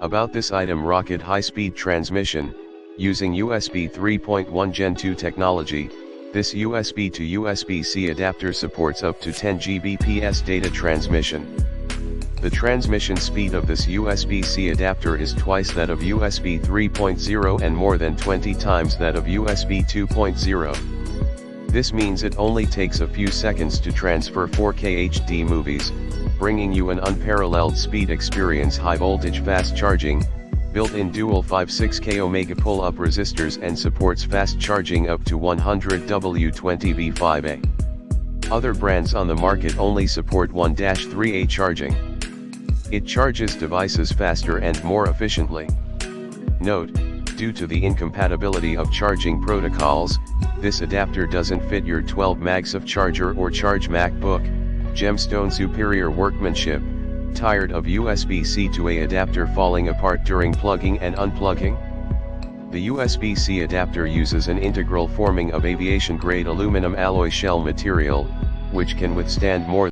About this item: rocket high-speed transmission, using USB 3.1 Gen 2 technology. This USB to USB-C adapter supports up to 10 Gbps data transmission. The transmission speed of this USB-C adapter is twice that of USB 3.0 and more than 20 times that of USB 2.0. This means it only takes a few seconds to transfer 4K HD movies, bringing you an unparalleled speed experience. High voltage fast charging, built-in dual 5-6K Omega pull-up resistors, and supports fast charging up to 100 W20V5A. Other brands on the market only support 1-3A charging. It charges devices faster and more efficiently. Note: due to the incompatibility of charging protocols, this adapter doesn't fit your 12 mags of charger or charge MacBook. Gemstone superior workmanship. Tired of USB-C to A adapter falling apart during plugging and unplugging? The USB-C adapter uses an integral forming of aviation-grade aluminum alloy shell material, which can withstand more